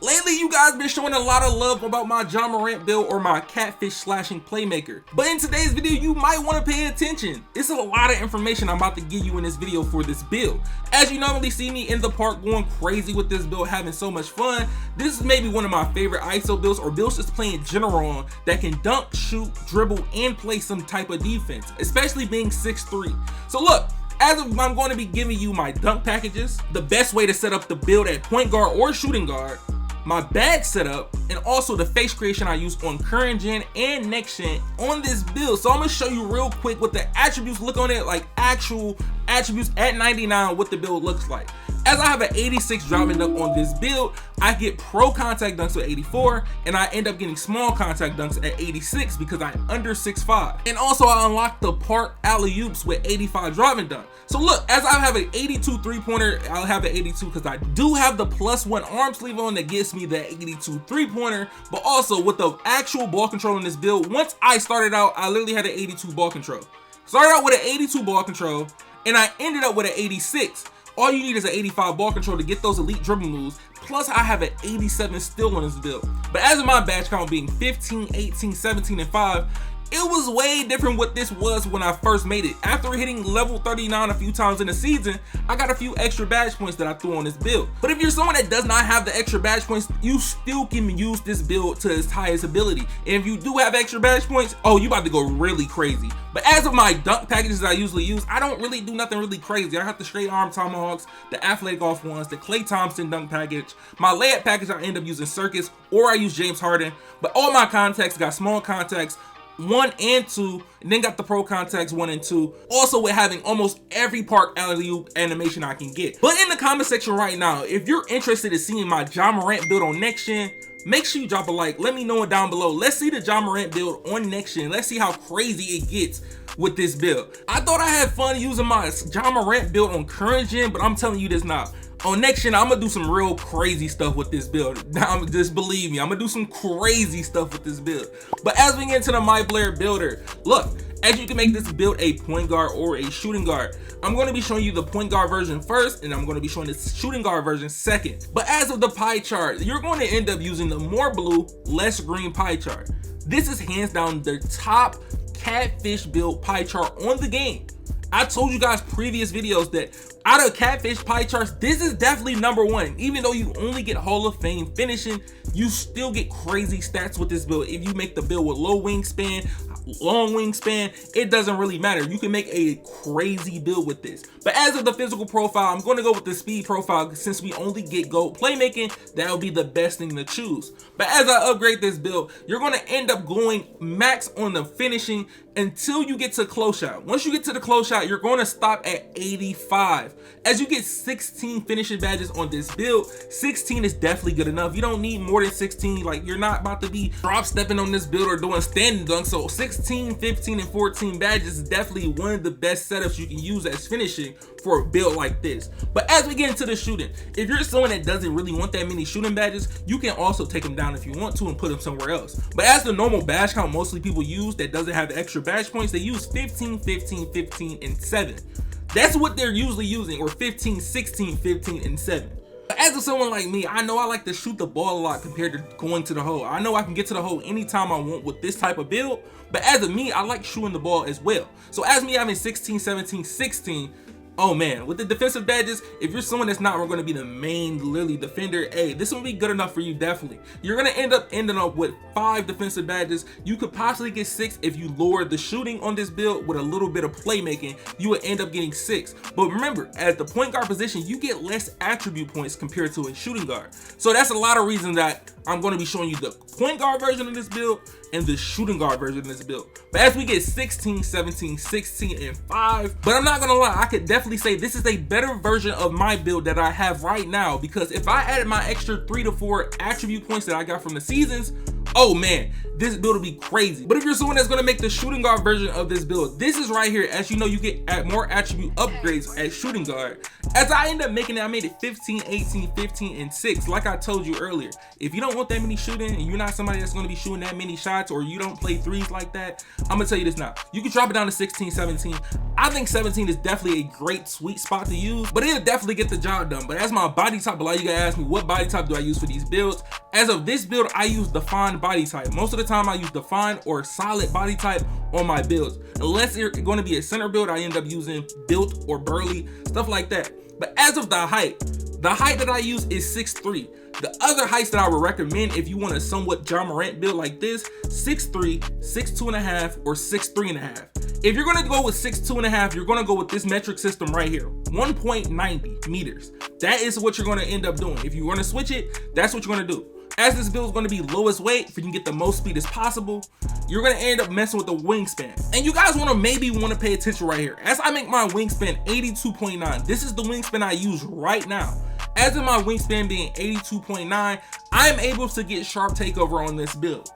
lately you guys been showing a lot of love about my MORANT build or my catfish slashing playmaker. But in today's video, you might want to pay attention. It's a lot of information I'm about to give you in this video for this build. As you normally see me in the park going crazy with this build, having so much fun, this is maybe one of my favorite ISO builds or builds just playing general on that can dunk, shoot, dribble, and play some type of defense, especially being 6'3". So look, as of I'm going to be giving you my dunk packages, the best way to set up the build at point guard or shooting guard, my badge setup, and also the face creation I use on current gen and next gen on this build. So I'm gonna show you real quick what the attributes look on it, like actual attributes at 99, what the build looks like. As I have an 86 driving dunk on this build, I get pro contact dunks with 84, and I end up getting small contact dunks at 86 because I'm under 6'5". And also I unlock the park alley-oops with 85 driving dunk. So look, as I have an 82 3-pointer, I'll have an 82 because I do have the +1 arm sleeve on that gives me the 82 3-pointer, but also with the actual ball control in this build, once I started out, I literally had an 82 ball control. Started out with an 82 ball control, and I ended up with an 86. All you need is an 85 ball control to get those elite dribble moves, plus I have an 87 still on this build. But as of my badge count being 15, 18, 17, and 5, it was way different what this was when I first made it. After hitting level 39 a few times in the season, I got a few extra badge points that I threw on this build. But if you're someone that does not have the extra badge points, you still can use this build to its highest ability. And if you do have extra badge points, oh, you about to go really crazy. But as of my dunk packages that I usually use, I don't really do nothing really crazy. I have the straight arm tomahawks, the athletic off ones, the Klay Thompson dunk package. My layup package, I end up using Circus, or I use James Harden. But all my contacts got small contacts 1 and 2, and then got the pro contacts 1 and 2, also with having almost every park alley-oop animation I can get. But in the comment section right now, if you're interested in seeing my MORANT build on next gen, make sure you drop a like. Let me know it down below. Let's see the MORANT build on next gen. Let's see how crazy it gets with this build. I thought I had fun using my MORANT build on current gen, but I'm telling you this now. On next gen, I'm gonna do some real crazy stuff with this build. Now, just believe me, I'm gonna do some crazy stuff with this build. But as we get into the MyPlayer builder, look, as you can make this build a point guard or a shooting guard. I'm gonna be showing you the point guard version first, and I'm gonna be showing the shooting guard version second. But as of the pie chart, you're going to end up using the more blue, less green pie chart. This is hands down the top catfish build pie chart on the game. I told you guys previous videos that out of catfish pie charts, this is definitely #1. Even though you only get Hall of Fame finishing, you still get crazy stats with this build. If you make the build with low wingspan, long wingspan, it doesn't really matter. You can make a crazy build with this. But as of the physical profile, I'm going to go with the speed profile since we only get gold playmaking. That would be the best thing to choose. But as I upgrade this build, you're going to end up going max on the finishing until you get to close shot. Once you get to the close shot, you're going to stop at 85. As you get 16 finishing badges on this build, 16 is definitely good enough. You don't need more than 16. Like, you're not about to be drop stepping on this build or doing standing dunks. So 16, 15, and 14 badges is definitely one of the best setups you can use as finishing for a build like this. But as we get into the shooting, if you're someone that doesn't really want that many shooting badges, you can also take them down if you want to and put them somewhere else. But as the normal badge count mostly people use that doesn't have the extra badge points, they use 15, 15, 15, and 7. That's what they're usually using, or 15, 16, 15, and 7. But as of someone like me, I know I like to shoot the ball a lot compared to going to the hole. I know I can get to the hole anytime I want with this type of build, but as of me, I like shooting the ball as well. So as me having 16, 17, 16, oh man, with the defensive badges, if you're someone that's not going to be the main literally defender, hey, this will be good enough for you. Definitely, you're going to end up with 5 defensive badges. You could possibly get 6 if you lower the shooting on this build with a little bit of playmaking. You would end up getting 6. But remember, at the point guard position, you get less attribute points compared to a shooting guard. So that's a lot of reasons that I'm going to be showing you the point guard version of this build and the shooting guard version of this build. But as we get 16, 17, 16, and 5, but I'm not gonna lie, I could definitely say this is a better version of my build that I have right now, because if I added my extra 3 to 4 attribute points that I got from the seasons, oh man, this build will be crazy. But if you're someone that's gonna make the shooting guard version of this build, this is right here. As you know, you get more attribute upgrades at shooting guard. As I end up making it, I made it 15, 18, 15, and 6. Like I told you earlier, if you don't want that many shooting and you're not somebody that's gonna be shooting that many shots, or you don't play threes like that, I'm gonna tell you this now. You can drop it down to 16, 17. I think 17 is definitely a great sweet spot to use, but it'll definitely get the job done. But as my body type, a lot of you guys ask me, what body type do I use for these builds? As of this build, I use defined body type. Most of the time I use defined or solid body type on my builds. Unless you're going to be a center build, I end up using built or burly, stuff like that. But as of the height that I use is 6'3". The other heights that I would recommend if you want a somewhat JaMorant build like this, 6'3", 6'2.5", or 6'3.5". If you're gonna go with 6'2.5", you're gonna go with this metric system right here, 1.90 meters. That is what you're gonna end up doing. If you wanna switch it, that's what you're gonna do. As this build is going to be lowest weight, if you can get the most speed as possible, you're going to end up messing with the wingspan. And you guys maybe want to pay attention right here. As I make my wingspan 82.9, this is the wingspan I use right now. As in my wingspan being 82.9, I am able to get sharp takeover on this build.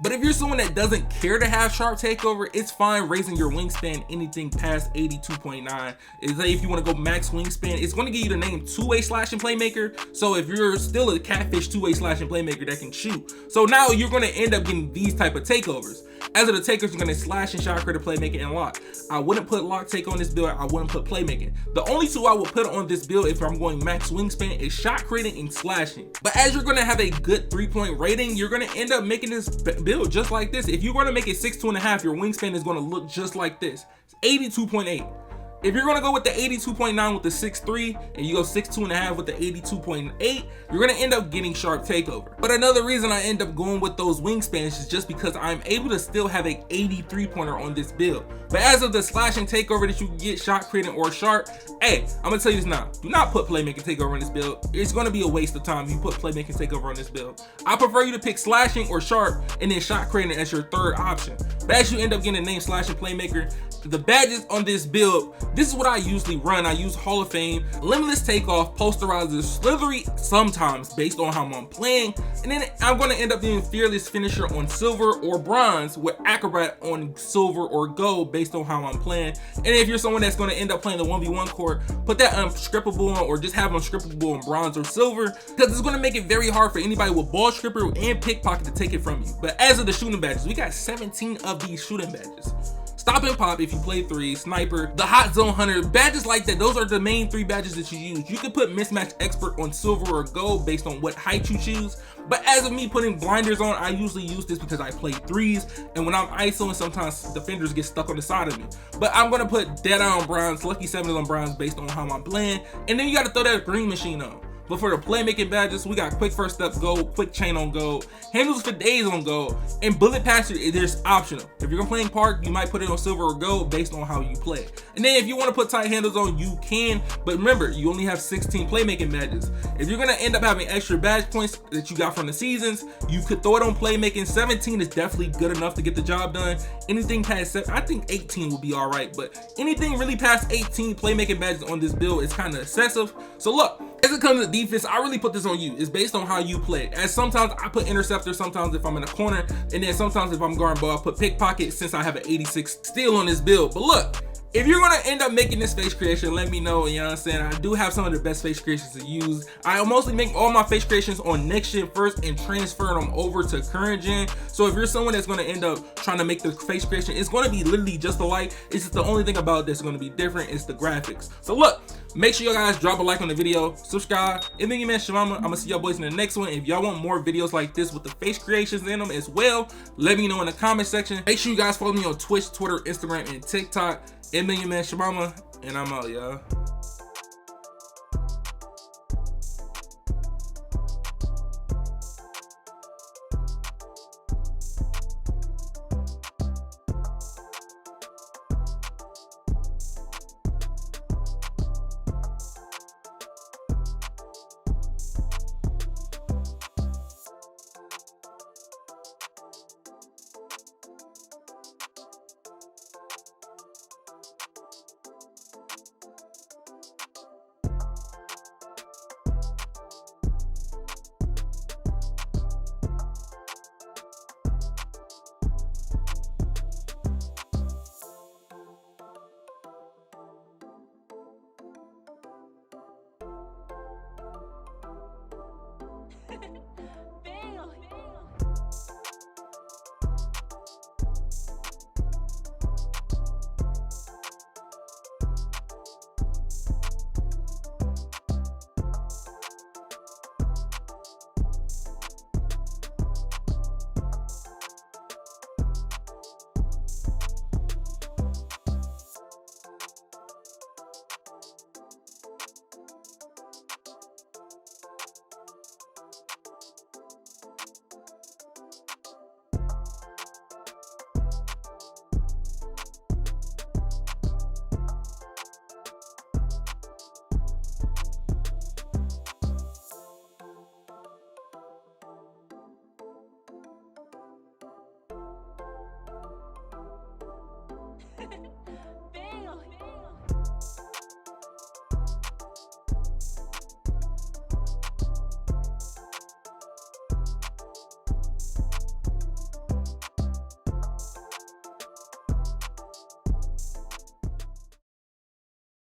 But if you're someone that doesn't care to have sharp takeover, it's fine raising your wingspan anything past 82.9. Is that if you want to go max wingspan, it's going to give you the name two-way slashing playmaker. So if you're still a catfish two-way slashing playmaker that can shoot, so now you're going to end up getting these type of takeovers. As of the takers, you're going to slash and shot creator, playmaking, and lock. I wouldn't put lock take on this build. I wouldn't put playmaking. The only two I would put on this build if I'm going max wingspan is shot creating and slashing. But as you're going to have a good 3-point rating, you're going to end up making this build just like this. If you're going to make it 6'2.5", your wingspan is going to look just like this. It's 82.8. If you're gonna go with the 82.9 with the 6'3", and you go 6'2.5" with the 82.8, you're gonna end up getting sharp takeover. But another reason I end up going with those wingspans is just because I'm able to still have a 83-pointer on this build. But as of the slashing takeover that you can get shot creating or sharp, hey, I'm gonna tell you this now. Do not put playmaking takeover on this build. It's gonna be a waste of time if you put playmaking takeover on this build. I prefer you to pick slashing or sharp and then shot creating as your third option. But as you end up getting the name slashing playmaker, the badges on this build, this is what I usually run. I use Hall of Fame, Limitless Takeoff, Posterizer, Slithery sometimes based on how I'm playing, and then I'm going to end up doing Fearless Finisher on silver or bronze with Acrobat on silver or gold based on how I'm playing. And if you're someone that's going to end up playing the 1v1 court, put that unscrippable on, or just have unscrippable on bronze or silver, because it's going to make it very hard for anybody with ball stripper and pickpocket to take it from you. But as of the shooting badges, we got 17 of these shooting badges. Stop and pop if you play 3, sniper, the hot zone hunter, badges like that. Those are the main 3 badges that you use. You can put mismatch expert on silver or gold based on what height you choose. But as of me putting blinders on, I usually use this because I play 3s, and when I'm ISOing, sometimes defenders get stuck on the side of me. But I'm gonna put Dead Eye on bronze, Lucky 7s on bronze based on how I'm playing, and then you gotta throw that green machine on. But for the playmaking badges, we got quick first steps gold, quick chain on gold, handles for days on gold, and bullet passer is optional. If you're playing park, you might put it on silver or gold based on how you play. And then if you want to put tight handles on, you can, but remember, you only have 16 playmaking badges. If you're gonna end up having extra badge points that you got from the seasons, you could throw it on playmaking. 17 is definitely good enough to get the job done. Anything past 7, I think 18 will be all right, but anything really past 18 playmaking badges on this build is kind of excessive. So look, as it comes to defense, I really put this on you. It's based on how you play. As sometimes I put interceptor, sometimes if I'm in a corner, and then sometimes if I'm guarding ball, I put pickpocket since I have an 86 steal on this build. But look, if you're gonna end up making this face creation, let me know. You know what I'm saying? I do have some of the best face creations to use. I mostly make all my face creations on next gen first and transfer them over to current gen. So if you're someone that's gonna end up trying to make the face creation, it's gonna be literally just alike. It's just the only thing about this gonna be different is the graphics. So look, make sure you guys drop a like on the video, subscribe, and then your man ChaMoma. I'm gonna see y'all boys in the next one. If y'all want more videos like this with the face creations in them as well, let me know in the comment section. Make sure you guys follow me on Twitch, Twitter, Instagram, and TikTok. And then your man ChaMoma, and I'm out, y'all.